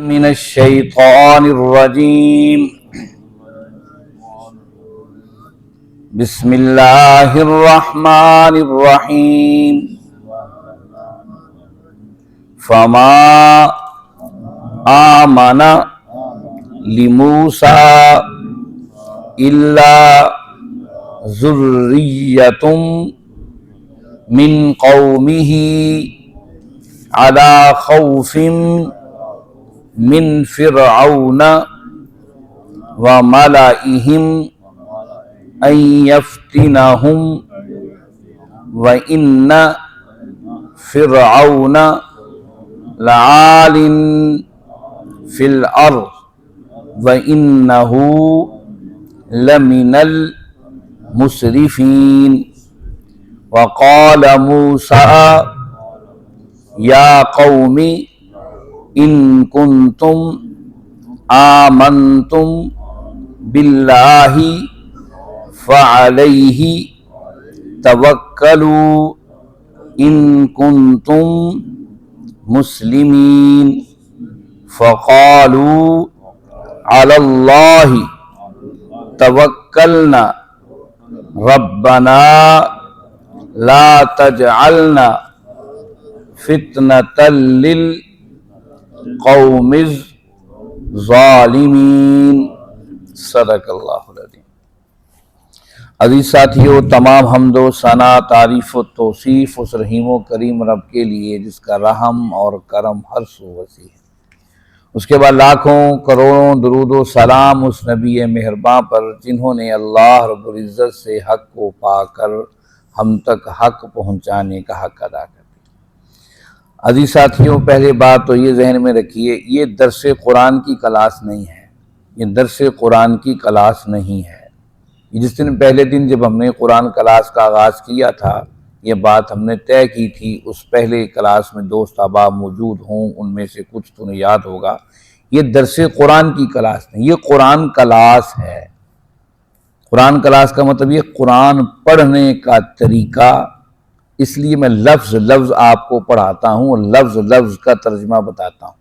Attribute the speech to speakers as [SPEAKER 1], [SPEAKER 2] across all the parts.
[SPEAKER 1] من الشیطان الرجیم بسم اللہ الرحمن الرحیم فما آمن لموسیٰ الا ذریۃ من قومہ علی خوف من فرعون وملئهم ان يفتنهم وان فرعون لعال في الارض وانه لمن المسرفين وقال موسى يا قوم ان کنتم آمنتم باللہ فعلیہ توکلوا ان کنتم مسلمین فقالوا علی اللہ توکلنا ربنا لا تجعلنا فتنة قوم الظالمین صدق اللہ العظیم۔ عزیز ساتھیو، تمام حمد و ثنا، تعریف و توصیف اس رحیم و کریم رب کے لیے جس کا رحم اور کرم ہر سو وسیع ہے۔ اس کے بعد لاکھوں کروڑوں درود و سلام اس نبی مہرباں پر جنہوں نے اللہ رب العزت سے حق کو پا کر ہم تک حق پہنچانے کا حق ادا کر۔ عزیز ساتھیوں، پہلے بات تو یہ ذہن میں رکھیے، یہ درس قرآن کی کلاس نہیں ہے، یہ درس قرآن کی کلاس نہیں ہے۔ جس دن پہلے دن جب ہم نے قرآن کلاس کا آغاز کیا تھا، یہ بات ہم نے طے کی تھی، اس پہلے کلاس میں دوست احباب موجود ہوں، ان میں سے کچھ تو نے یاد ہوگا، یہ درس قرآن کی کلاس نہیں، یہ قرآن کلاس ہے۔ قرآن کلاس کا مطلب یہ قرآن پڑھنے کا طریقہ، اس لیے میں لفظ لفظ آپ کو پڑھاتا ہوں اور لفظ لفظ کا ترجمہ بتاتا ہوں،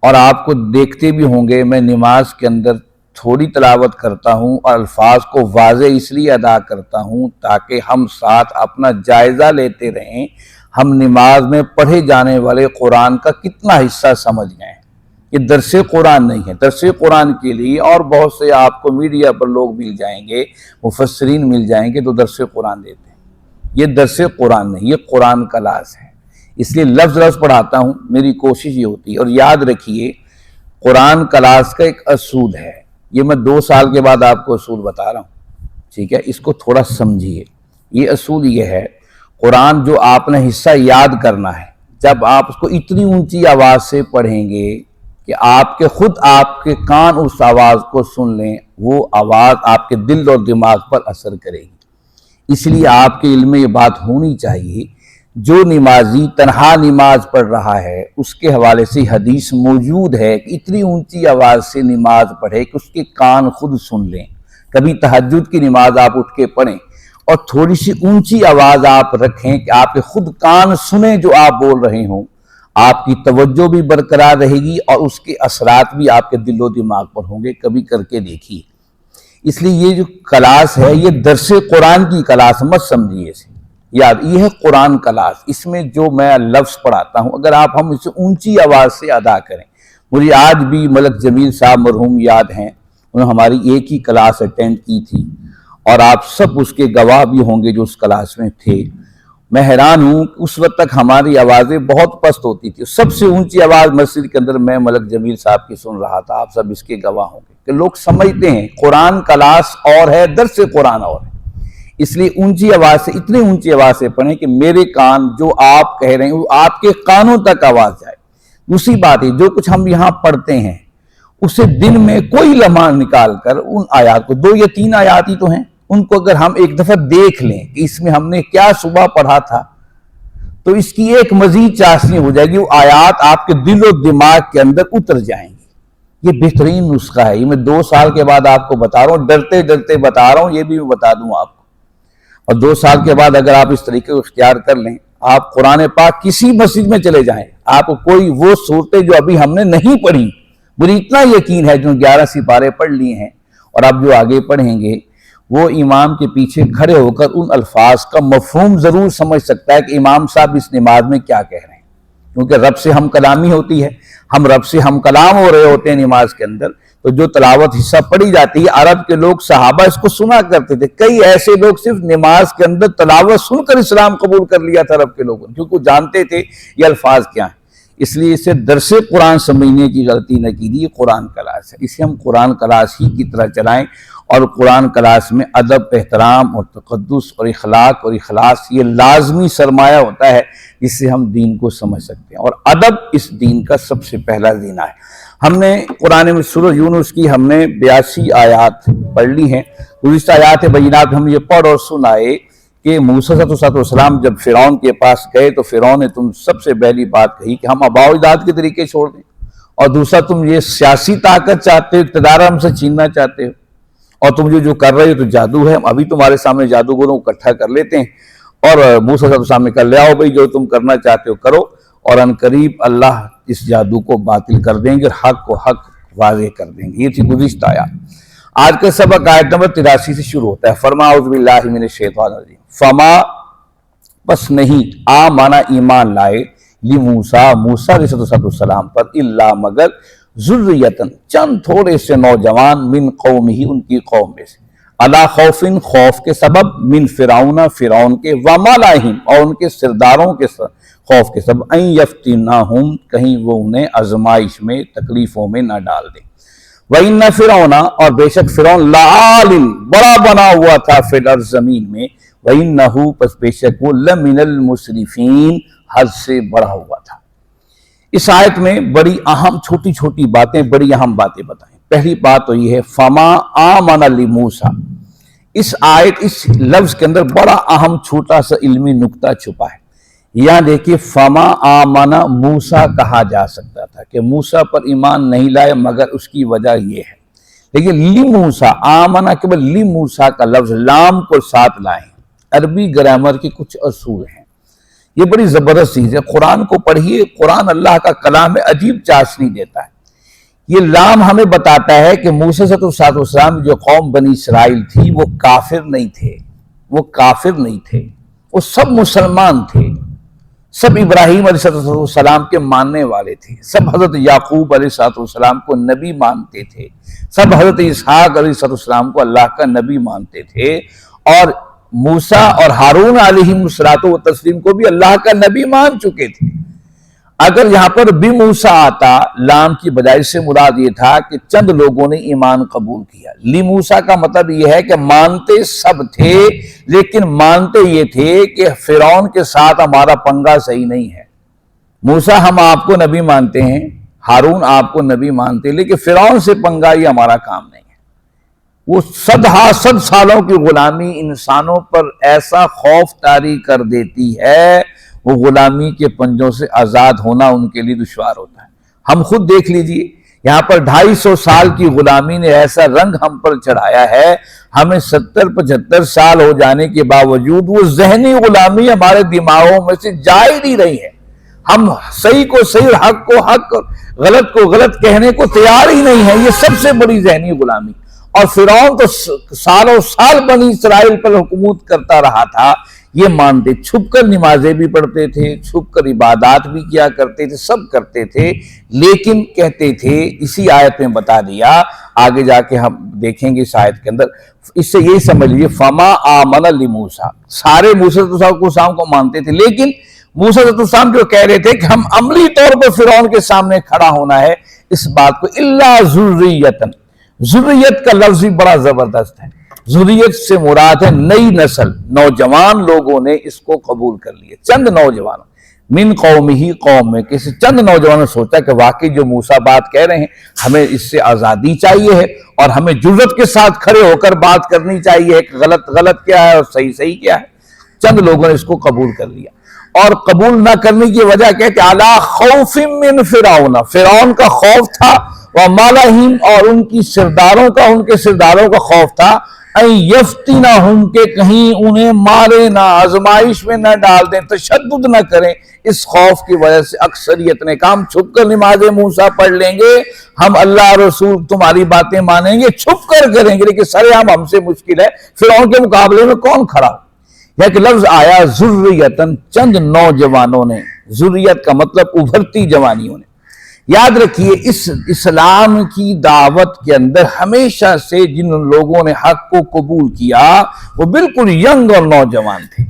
[SPEAKER 1] اور آپ کو دیکھتے بھی ہوں گے میں نماز کے اندر تھوڑی تلاوت کرتا ہوں اور الفاظ کو واضح اس لیے ادا کرتا ہوں تاکہ ہم ساتھ اپنا جائزہ لیتے رہیں، ہم نماز میں پڑھے جانے والے قرآن کا کتنا حصہ سمجھ گئے۔ یہ درس قرآن نہیں ہے۔ درس قرآن کے لیے اور بہت سے آپ کو میڈیا پر لوگ مل جائیں گے، مفسرین مل جائیں گے تو درس قرآن دیتے ہیں۔ یہ درس قرآن نہیں، یہ قرآن کلاس ہے، اس لیے لفظ لفظ پڑھاتا ہوں، میری کوشش یہ ہوتی ہے۔ اور یاد رکھیے، قرآن کلاس کا ایک اصول ہے، یہ میں 2 سال کے بعد آپ کو اصول بتا رہا ہوں، ٹھیک ہے؟ اس کو تھوڑا سمجھیے۔ یہ اصول یہ ہے، قرآن جو آپ نے حصہ یاد کرنا ہے، جب آپ اس کو اتنی اونچی آواز سے پڑھیں گے کہ آپ کے کان اس آواز کو سن لیں، وہ آواز آپ کے دل اور دماغ پر اثر کرے گی۔ اس لیے آپ کے علم میں یہ بات ہونی چاہیے، جو نمازی تنہا نماز پڑھ رہا ہے اس کے حوالے سے حدیث موجود ہے کہ اتنی اونچی آواز سے نماز پڑھے کہ اس کے کان خود سن لیں۔ کبھی تہجد کی نماز آپ اٹھ کے پڑھیں اور تھوڑی سی اونچی آواز آپ رکھیں کہ آپ کے خود کان سنیں جو آپ بول رہے ہوں، آپ کی توجہ بھی برقرار رہے گی اور اس کے اثرات بھی آپ کے دل و دماغ پر ہوں گے۔ کبھی کر کے دیکھیے۔ اس لیے یہ جو کلاس ہے یہ درس قرآن کی کلاس مت سمجھیے اسے، یاد یہ ہے قرآن کلاس۔ اس میں جو میں لفظ پڑھاتا ہوں اگر ہم اسے اونچی آواز سے ادا کریں، مجھے آج بھی ملک جمیل صاحب مرحوم یاد ہیں، انہوں نے ہماری ایک ہی کلاس اٹینڈ کی تھی اور آپ سب اس کے گواہ بھی ہوں گے جو اس کلاس میں تھے۔ میں حیران ہوں کہ اس وقت تک ہماری آوازیں بہت پست ہوتی تھی، سب سے اونچی آواز مسجد کے اندر میں ملک جمیل صاحب کی سن رہا تھا، آپ سب اس کے گواہ ہوں گے کہ لوگ سمجھتے ہیں قرآن کلاس اور ہے، درس قرآن اور ہے۔ اس لیے اونچی آواز سے، اتنی اونچی آواز سے پڑھیں کہ میرے کان جو آپ کہہ رہے ہیں وہ آپ کے کانوں تک آواز جائے۔ دوسری بات ہے، جو کچھ ہم یہاں پڑھتے ہیں اسے دن میں کوئی لمحہ نکال کر ان آیات کو، 2 یا 3 آیات ہی تو ہیں، ان کو اگر ہم ایک دفعہ دیکھ لیں کہ اس میں ہم نے کیا صبح پڑھا تھا تو اس کی ایک مزید چاشنی ہو جائے گی، وہ آیات آپ کے دل و دماغ کے اندر اتر جائیں گی۔ یہ بہترین نسخہ ہے، یہ میں 2 سال کے بعد آپ کو بتا رہا ہوں، ڈرتے ڈرتے بتا رہا ہوں، یہ بھی میں بتا دوں آپ کو۔ اور 2 سال کے بعد اگر آپ اس طریقے کو اختیار کر لیں، آپ قرآن پاک کسی مسجد میں چلے جائیں، آپ کوئی وہ صورتیں جو ابھی ہم نے نہیں پڑھی، مجھے اتنا یقین ہے جو 11 سپارے پڑھ لیے ہیں اور اب جو آگے پڑھیں گے وہ امام کے پیچھے کھڑے ہو کر ان الفاظ کا مفہوم ضرور سمجھ سکتا ہے کہ امام صاحب اس نماز میں کیا کہہ رہے ہیں، کیونکہ رب سے ہم کلامی ہوتی ہے، ہم رب سے ہم کلام ہو رہے ہوتے ہیں نماز کے اندر، تو جو تلاوت حصہ پڑھی جاتی ہے، عرب کے لوگ صحابہ اس کو سنا کرتے تھے، کئی ایسے لوگ صرف نماز کے اندر تلاوت سن کر اسلام قبول کر لیا تھا عرب کے لوگوں نے، کیونکہ جانتے تھے یہ الفاظ کیا ہیں۔ اس لیے اسے درس قرآن سمجھنے کی غلطی نہ کیجیے، یہ قرآن کلاس ہے، اسے ہم قرآن کلاس ہی کی طرح چلائیں، اور قرآن کلاس میں ادب، احترام اور تقدس اور اخلاق اور اخلاص یہ لازمی سرمایہ ہوتا ہے جس سے ہم دین کو سمجھ سکتے ہیں، اور ادب اس دین کا سب سے پہلا زینہ ہے۔ ہم نے قرآن میں سورہ یونس کی ہم نے 82 آیات پڑھ لی ہیں۔ گزشتہ آیات بینات ہم یہ پڑھ اور سنائے کہ موسیٰ علیہ السلام جب فرعون کے پاس گئے تو فرعون نے تم سب سے پہلی بات کہی کہ ہم آباء و اجداد کے طریقے چھوڑ دیں، اور دوسرا تم یہ سیاسی طاقت چاہتے ہو، اقتدار ہم سے چھیننا چاہتے ہو، اور تم جو کر رہے ہو تو جادو ہے، ہم ابھی تمہارے سامنے جادوگروں کو اکٹھا کر لیتے ہیں اور موسیٰ علیہ السلام نے کہا لے آؤ بھائی جو تم کرنا چاہتے ہو کرو، اور ان قریب اللہ اس جادو کو باطل کر دیں گے اور حق کو حق واضح کر دیں گے۔ یہ تھی گزشتہ آیات۔ آج کا سبق آیت نمبر 83 سے شروع ہوتا ہے۔ فرما اعوذ باللہ من الشیطان الرجیم، فما پس نہیں آمانا ایمان لائے لموسیٰ موسیٰ علیہ السلام پر الا مگر ذریتن چند تھوڑے سے نوجوان من قومہ ان کی قوم میں سے، علی خوفن خوف کے سبب، من فرعون فرعون کے، وملئہم اور ان کے سرداروں کے خوف کے سبب، ان یفتنہم کہیں وہ انہیں آزمائش میں تکلیفوں میں نہ ڈال دیں۔ وَإِنَّ فِرْعَوْنَ اور بے شک فرعون لَعَالٍ بڑا بنا ہوا تھا فی الارض زمین میں، وَإِنَّهُ پس بے شک وہ لَمِنَ الْمُسْرِفِينَ حد سے بڑا ہوا تھا۔ اس آیت میں بڑی اہم چھوٹی چھوٹی باتیں، بڑی اہم باتیں بتائیں۔ پہلی بات تو یہ ہے فما آمن لموسیٰ، اس آیت اس لفظ کے اندر بڑا اہم چھوٹا سا علمی نکتہ چھپا ہے۔ یہاں دیکھیے فما آمنا موسیٰ کہا جا سکتا تھا کہ موسیٰ پر ایمان نہیں لائے مگر اس کی وجہ یہ ہے، لیکن لموسیٰ آمنا کے بعد لموسیٰ کا لفظ لام کو ساتھ لائیں۔ عربی گرامر کے کچھ اصول ہیں، یہ بڑی زبردست چیز ہے۔ قرآن کو پڑھیے، قرآن اللہ کا کلام ہے، عجیب چاشنی دیتا ہے۔ یہ لام ہمیں بتاتا ہے کہ موسیٰ علیہ السلام جو قوم بنی اسرائیل تھی وہ کافر نہیں تھے، وہ کافر نہیں تھے، وہ سب مسلمان تھے، سب ابراہیم علیہ السلام کے ماننے والے تھے، سب حضرت یعقوب علیہ السلام کو نبی مانتے تھے، سب حضرت اسحاق علیہ السلام کو اللہ کا نبی مانتے تھے، اور موسیٰ اور ہارون علیہ السلام کو بھی اللہ کا نبی مان چکے تھے۔ اگر یہاں پر بھی موسیٰ آتا لام کی بجائے سے مراد یہ تھا کہ چند لوگوں نے ایمان قبول کیا۔ لی موسیٰ کا مطلب یہ ہے کہ مانتے سب تھے، لیکن مانتے یہ تھے کہ فرعون کے ساتھ ہمارا پنگا صحیح نہیں ہے۔ موسیٰ ہم آپ کو نبی مانتے ہیں، ہارون آپ کو نبی مانتے ہیں، لیکن فرعون سے پنگا یہ ہمارا کام نہیں ہے۔ وہ صد سالوں کی غلامی انسانوں پر ایسا خوف طاری کر دیتی ہے، وہ غلامی کے پنجوں سے آزاد ہونا ان کے لیے دشوار ہوتا ہے۔ ہم خود دیکھ لیجئے، یہاں پر 250 سال کی غلامی نے ایسا رنگ ہم پر چڑھایا ہے، ہمیں 70-75 سال ہو جانے کے باوجود وہ ذہنی غلامی ہمارے دماغوں میں سے جا ہی نہیں رہی ہے۔ ہم صحیح کو صحیح، حق کو حق، غلط کو غلط کہنے کو تیار ہی نہیں ہے۔ یہ سب سے بڑی ذہنی غلامی، اور فرعون تو سالوں سال بنی اسرائیل پر حکومت کرتا رہا تھا، یہ مانتے، چھپ کر نمازیں بھی پڑھتے تھے، چھپ کر عبادات بھی کیا کرتے تھے، سب کرتے تھے، لیکن کہتے تھے، اسی آیت میں بتا دیا، آگے جا کے ہم دیکھیں گے اس آیت کے اندر، اس سے یہی سمجھ لیجیے فما آمن لموسیٰ، سارے موسیٰ علیہ السلام کو مانتے تھے، لیکن موسیٰ علیہ السلام جو کہہ رہے تھے کہ ہم عملی طور پر فرعون کے سامنے کھڑا ہونا ہے، اس بات کو الا ذریتن، ذریت کا لفظ بھی بڑا زبردست ہے۔ ذریت سے مراد ہے نئی نسل، نوجوان لوگوں نے اس کو قبول کر لیا، چند نوجوانوں من قوم ہی، قوم میں کسی چند نوجوانوں نے سوچا کہ واقعی جو موسیٰ بات کہہ رہے ہیں ہمیں اس سے آزادی چاہیے ہے، اور ہمیں جرأت کے ساتھ کھڑے ہو کر بات کرنی چاہیے کہ غلط غلط کیا ہے اور صحیح صحیح کیا ہے۔ چند لوگوں نے اس کو قبول کر لیا، اور قبول نہ کرنے کی وجہ کہتے علی خوف من فرعون، فرعون کا خوف تھا، وملئہم اور ان کی سرداروں کا، ان کے سرداروں کا خوف تھا، ان یفتنہم کہ کہیں انہیں مارے نہ، آزمائش میں نہ ڈال دیں، تشدد نہ کریں، اس خوف کی وجہ سے اکثریت نے کہا ہم چھپ کر نماز موسیٰ پڑھ لیں گے، ہم اللہ رسول تمہاری باتیں مانیں گے، چھپ کر کریں گے، لیکن سر عام ہم سے مشکل ہے، فرعون کے مقابلے میں کون کھڑا ہو؟ ایک لفظ آیا ذریتن، چند نوجوانوں نے، ذریت کا مطلب ابھرتی جوانیوں نے۔ یاد رکھیے اس اسلام کی دعوت کے اندر ہمیشہ سے جن لوگوں نے حق کو قبول کیا وہ بالکل ینگ اور نوجوان تھے۔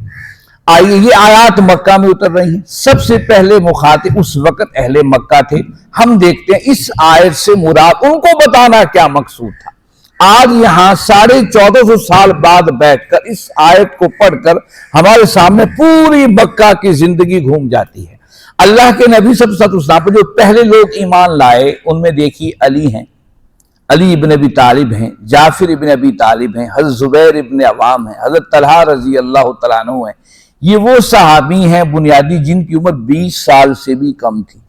[SPEAKER 1] آئیے یہ آیات مکہ میں اتر رہی ہیں، سب سے پہلے مخاطب اس وقت اہل مکہ تھے۔ ہم دیکھتے ہیں اس آیت سے مراد ان کو بتانا کیا مقصود تھا۔ آج یہاں 1450 سال بعد بیٹھ کر اس آیت کو پڑھ کر ہمارے سامنے پوری مکہ کی زندگی گھوم جاتی ہے۔ اللہ کے نبی صلی اللہ علیہ وسلم پر جو پہلے لوگ ایمان لائے ان میں دیکھیے علی ہیں، علی ابن ابی طالب ہیں، جعفر ابن ابی طالب ہیں، حضرت زبیر ابن عوام ہیں، حضرت طلحہ رضی اللہ تعالیٰ عنہ ہیں۔ یہ وہ صحابی ہیں بنیادی جن کی عمر 20 سال سے بھی کم تھی،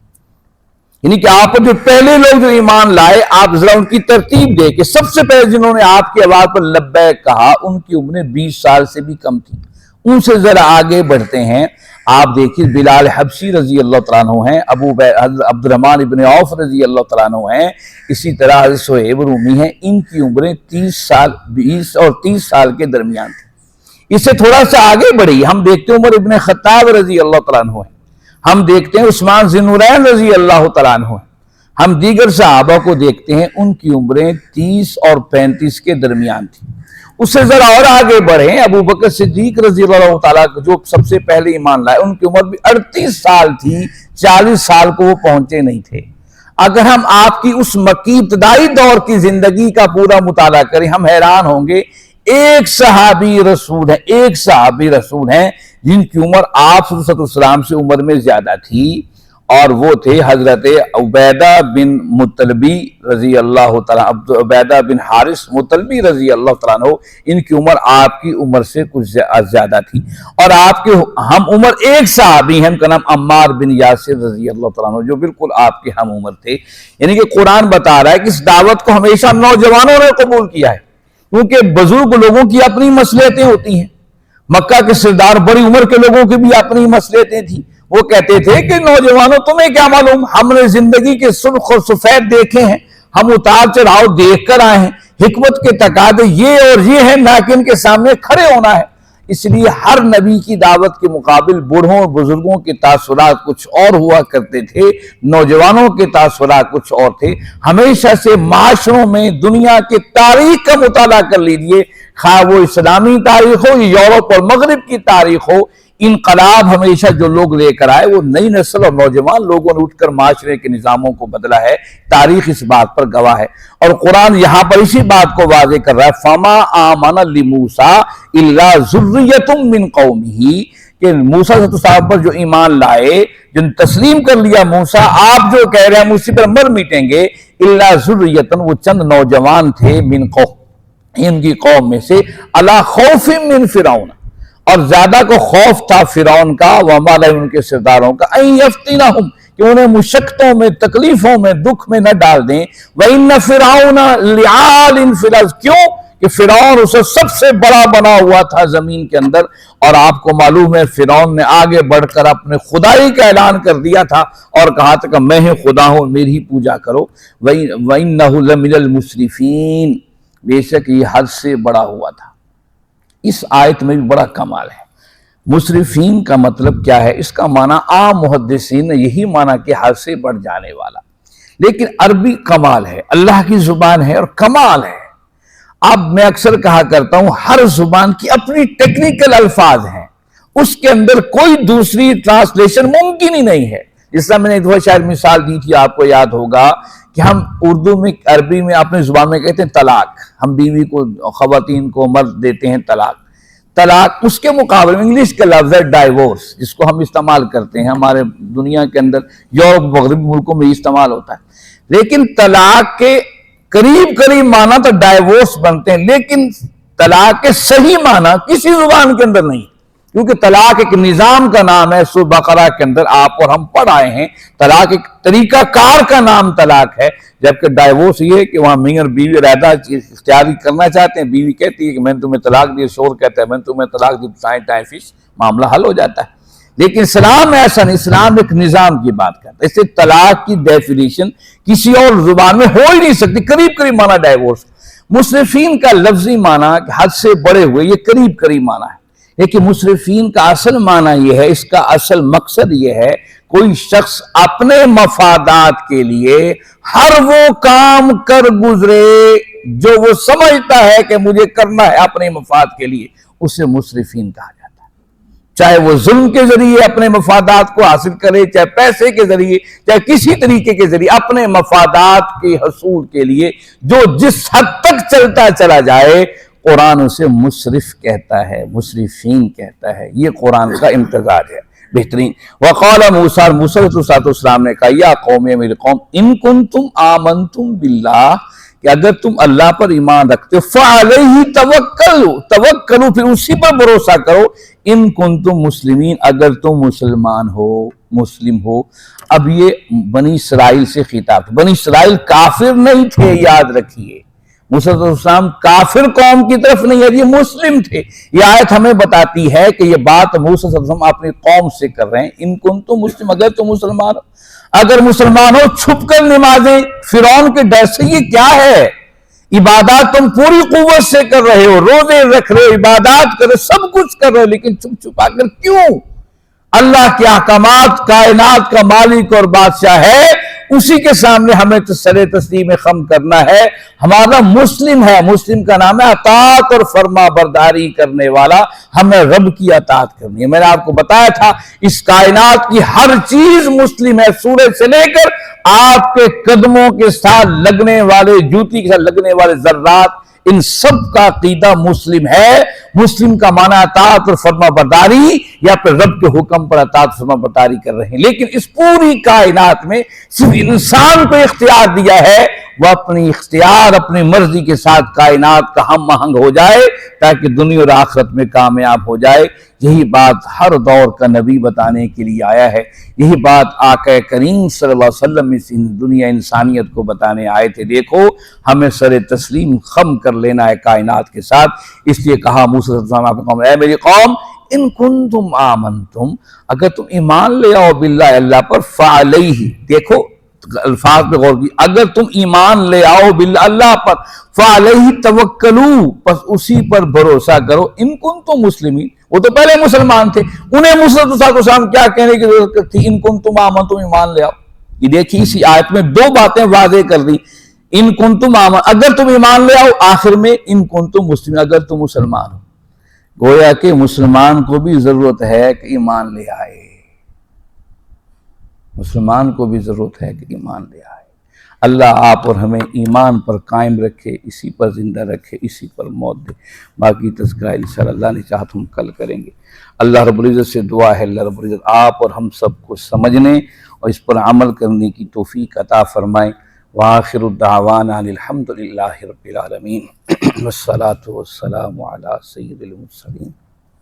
[SPEAKER 1] یعنی کہ آپ جو پہلے لوگ جو ایمان لائے، آپ ذرا ان کی ترتیب دے کہ سب سے پہلے جنہوں نے آپ کی آواز پر لبیک کہا ان کی عمریں 20 سال سے بھی کم تھی۔ ان سے ذرا آگے بڑھتے ہیں، آپ دیکھیے بلال حبشی رضی اللہ تعالیٰ عنہ ہیں، حضرت عبد الرحمن ابن عوف رضی اللہ تعالیٰ عنہ ہیں، اسی طرح حضرت صہیب رومی ہیں۔ ان کی عمریں 30 سال 20 اور 30 سال کے درمیان تھی۔ اس سے تھوڑا سا آگے بڑھی ہم دیکھتے ہیں عمر ابن خطاب رضی اللہ تعالیٰ عنہ ہیں، ہم دیکھتے ہیں عثمان ذی النورین رضی اللہ تعالیٰ عنہ ہیں، ہم دیگر صحابہ کو دیکھتے ہیں ان کی عمریں 30 اور 35 کے درمیان تھی۔ اس سے ذرا اور آگے بڑھیں، ابو بکر صدیق رضی اللہ تعالیٰ جو سب سے پہلے ایمان لائے ان کی عمر بھی 38 سال تھی، 40 سال کو وہ پہنچے نہیں تھے۔ اگر ہم آپ کی اس مکی ابتدائی دور کی زندگی کا پورا مطالعہ کریں ہم حیران ہوں گے، ایک صحابی رسول ہیں جن کی عمر آپ صلی اللہ علیہ وسلم سے عمر میں زیادہ تھی، اور وہ تھے حضرت عبیدہ بن مطلبی رضی اللہ تعالیٰ، عبیدہ بن حارث مطلبی رضی اللہ تعالیٰ عنہ۔ ان کی عمر آپ کی عمر سے کچھ زیادہ تھی، اور آپ کے ہم عمر ایک صحابی ہیں، ان کا نام عمار بن یاسر رضی اللہ تعالیٰ عنہ، جو بالکل آپ کے ہم عمر تھے۔ یعنی کہ قرآن بتا رہا ہے کہ اس دعوت کو ہمیشہ نوجوانوں نے قبول کیا ہے، کیونکہ بزرگ لوگوں کی اپنی مصلحتیں ہوتی ہیں۔ مکہ کے سردار بڑی عمر کے لوگوں کی بھی اپنی مصلحتیں تھیں، وہ کہتے تھے کہ نوجوانوں تمہیں کیا معلوم، ہم نے زندگی کے سرخ اور سفید دیکھے ہیں، ہم اتار چڑھاؤ دیکھ کر آئے ہیں، حکمت کے تقاضے یہ اور یہ ہیں، نہ کہ ان کے سامنے کھڑے ہونا ہے۔ اس لیے ہر نبی کی دعوت کے مقابل بوڑھوں اور بزرگوں کے تاثرات کچھ اور ہوا کرتے تھے، نوجوانوں کے تاثرات کچھ اور تھے۔ ہمیشہ سے معاشروں میں دنیا کے تاریخ کا مطالعہ کر لیجئے، خواہ وہ اسلامی تاریخ ہو یا یورپ اور مغرب کی تاریخ ہو، انقلاب ہمیشہ جو لوگ لے کر آئے وہ نئی نسل اور نوجوان لوگوں نے اٹھ کر معاشرے کے نظاموں کو بدلا ہے۔ تاریخ اس بات پر گواہ ہے، اور قرآن یہاں پر اسی بات کو واضح کر رہا ہے، فَمَا آمَنَ لِمُوسَىٰ إِلَّا ذُرِّيَّةٌ مِّن قَوْمِهِ، کہ موسیٰ صلی اللہ علیہ وسلم پر جو ایمان لائے، جن تسلیم کر لیا موسیٰ، آپ جو کہہ رہے ہیں ہم اسی پر مر مٹیں گے، إِلَّا ذُرِّيَّةٌ وہ چند نوجوان تھے، مِّن قوم، ان کی قوم میں سے، عَلَىٰ خَوْفٍ مِّن فِرْعَوْنَ، اور زیادہ کو خوف تھا فرعون کا، وَمَا ان کے سرداروں کا، أَن يَفْتِنَهُمْ کہ انہیں مشقتوں میں، تکلیفوں میں، دکھ میں نہ ڈال دیں، وَإِنَّ فِرْعَوْنَ لِعَالٍ فِي الْأَرْضِ، کیوں کہ فرعون اسے سب سے بڑا بنا ہوا تھا زمین کے اندر، اور آپ کو معلوم ہے فرعون نے آگے بڑھ کر اپنے خدائی کا اعلان کر دیا تھا اور کہا تھا کہ میں ہی خدا ہوں، میری ہی پوجا کرو۔ وَإِنَّهُ لَمِنَ الْمُسْرِفِينَ، بے شک یہ حد سے بڑا ہوا تھا۔ اس آیت میں بھی بڑا کمال ہے۔ مسرفین کا مطلب کیا ہے؟ اس کا معنی عام محدثین نے یہی معنی کہ حد سے بڑھ جانے والا، لیکن عربی کمال ہے، اللہ کی زبان ہے اور کمال ہے۔ اب میں اکثر کہا کرتا ہوں ہر زبان کی اپنی ٹیکنیکل الفاظ ہیں، اس کے اندر کوئی دوسری ٹرانسلیشن ممکن ہی نہیں ہے۔ جس طرح میں نے ایک دفعہ شاید مثال دی تھی، آپ کو یاد ہوگا کہ ہم اردو میں، عربی میں، اپنی زبان میں کہتے ہیں طلاق، ہم بیوی کو، خواتین کو، مرد دیتے ہیں طلاق۔ طلاق اس کے مقابلے میں انگلش کا لفظ ہے ڈائیورس، جس کو ہم استعمال کرتے ہیں ہمارے دنیا کے اندر، یورپ مغربی ملکوں میں استعمال ہوتا ہے، لیکن طلاق کے قریب معنی تو ڈائیورس بنتے ہیں، لیکن طلاق کے صحیح معنی کسی زبان کے اندر نہیں۔ کیونکہ طلاق ایک نظام کا نام ہے. سورہ بقرہ کے اندر آپ اور ہم پڑھ آئے ہیں طلاق ایک طریقہ کار کا نام طلاق ہے، جبکہ ڈائیورس یہ ہے کہ وہاں میاں اور بیوی علیحدہ اختیاری کرنا چاہتے ہیں. بیوی کہتی ہے کہ میں نے تمہیں طلاق دی، شوہر کہتا ہے میں نے تمہیں طلاق دی، ٹائم فیس معاملہ حل ہو جاتا ہے. لیکن اسلام ایسا نہیں، اسلام ایک نظام کی بات کرتا ہے. اس سے طلاق کی ڈیفینیشن کسی اور زبان میں ہو ہی نہیں سکتی. قریب معنی ڈائیورس، مصرفین کا لفظی معنی حد سے بڑے ہوئے، یہ قریب معنی ہے. لیکن مصرفین کا اصل معنی یہ ہے، اس کا اصل مقصد یہ ہے کوئی شخص اپنے مفادات کے لیے ہر وہ کام کر گزرے جو وہ سمجھتا ہے کہ مجھے کرنا ہے اپنے مفاد کے لیے، اسے مصرفین کہا جاتا ہے. چاہے وہ ظلم کے ذریعے اپنے مفادات کو حاصل کرے، چاہے پیسے کے ذریعے، چاہے کسی طریقے کے ذریعے اپنے مفادات کے حصول کے لیے جو جس حد تک چلتا چلا جائے، قرآن اسے مصرف کہتا ہے، مصرفین کہتا ہے. یہ قرآن کا امتزاج ہے بہترین. وقال موسیٰ، موسیٰ علیہ السلام نے کہا یا قوم، میری قوم، ان کنتم آمنتم باللہ، کہ اگر تم اللہ پر ایمان رکھتے ہو، فعلیہ توکلوا، پھر اسی پر بھروسہ کرو، ان کنتم مسلمین، اگر تم مسلمان ہو، مسلم ہو. اب یہ بنی اسرائیل سے خطاب تھا. بنی اسرائیل کافر نہیں تھے، یاد رکھیے. موسیٰ علیہ السلام کافر قوم کی طرف نہیں ہے، یہ مسلم تھے. یہ آیت ہمیں بتاتی ہے کہ یہ بات موسیٰ علیہ السلام اپنی قوم سے کر رہے ہیں. ان کنتم مسلم، اگر تم مسلمان ہو، اگر مسلمان ہو چھپ کر نمازیں، فرعون کے ڈر سے. یہ کیا ہے؟ عبادات تم پوری قوت سے کر رہے ہو، روزے رکھ رہے ہو، عبادات کر رہے ہو، سب کچھ کر رہے ہو، لیکن چھپ چھپا کر کیوں؟ اللہ کے احکامات، کائنات کا مالک اور بادشاہ ہے، اسی کے سامنے ہمیں سر تسلیم خم کرنا ہے. ہمارا مسلم ہے، مسلم کا نام ہے اطاعت اور فرما برداری کرنے والا. ہمیں رب کی اطاعت کرنی ہے. میں نے آپ کو بتایا تھا اس کائنات کی ہر چیز مسلم ہے، سورج سے لے کر آپ کے قدموں کے ساتھ لگنے والے، جوتی کے ساتھ لگنے والے ذرات، ان سب کا عقیدہ مسلم ہے. مسلم کا معنی اطاعت اور فرما برداری، یا پھر رب کے حکم پر اطاعت فرما برداری کر رہے ہیں. لیکن اس پوری کائنات میں صرف انسان کو اختیار دیا ہے، وہ اپنی اختیار، اپنی مرضی کے ساتھ کائنات کا ہم آہنگ ہو جائے تاکہ دنیا اور آخرت میں کامیاب ہو جائے. یہی بات ہر دور کا نبی بتانے کے لیے آیا ہے. یہی بات آقا کریم صلی اللہ علیہ وسلم اس دنیا انسانیت کو بتانے آئے تھے. دیکھو ہمیں سر تسلیم خم کر لینا ہے کائنات کے ساتھ. اس لیے کہا موسیٰ علیہ السلام آپ قوم، اے میری قوم، ان کنتم آمنتم، اگر تم ایمان لے آؤ باللہ، اللہ پر، فعلیہ، دیکھو الفاظ پہ غور کی، اگر تم ایمان لے آؤ باللہ، اللہ پر، فعلیہ توکلوا، پس اسی پر بھروسہ کرو، ان کنتم مسلمین. وہ تو پہلے مسلمان تھے، انہیں موسیٰ علیہ السلام کیا کہنے کی ضرورت تھی؟ ان کنتم آمنتم، ایمان لے آؤ. یہ دیکھیے اسی آیت میں دو باتیں واضح کر دی. ان کنتم آمن، اگر تم ایمان لے آؤ، آخر میں ان کنتم مسلمین، اگر تم مسلمان ہو. گویا کہ مسلمان کو بھی ضرورت ہے کہ ایمان لے آئے، مسلمان کو بھی ضرورت ہے کہ ایمان لے آئے. اللہ آپ اور ہمیں ایمان پر قائم رکھے، اسی پر زندہ رکھے، اسی پر موت دے. باقی تذکرہ انشاءاللہ اللہ نے چاہا تو ہم کل کریں گے. اللہ رب العزت سے دعا ہے اللہ رب العزت آپ اور ہم سب کو سمجھنے اور اس پر عمل کرنے کی توفیق عطا فرمائیں. وآخر الدعوانا الحمد للہ رب العالمین والصلاة والسلام علی سید المرسلین.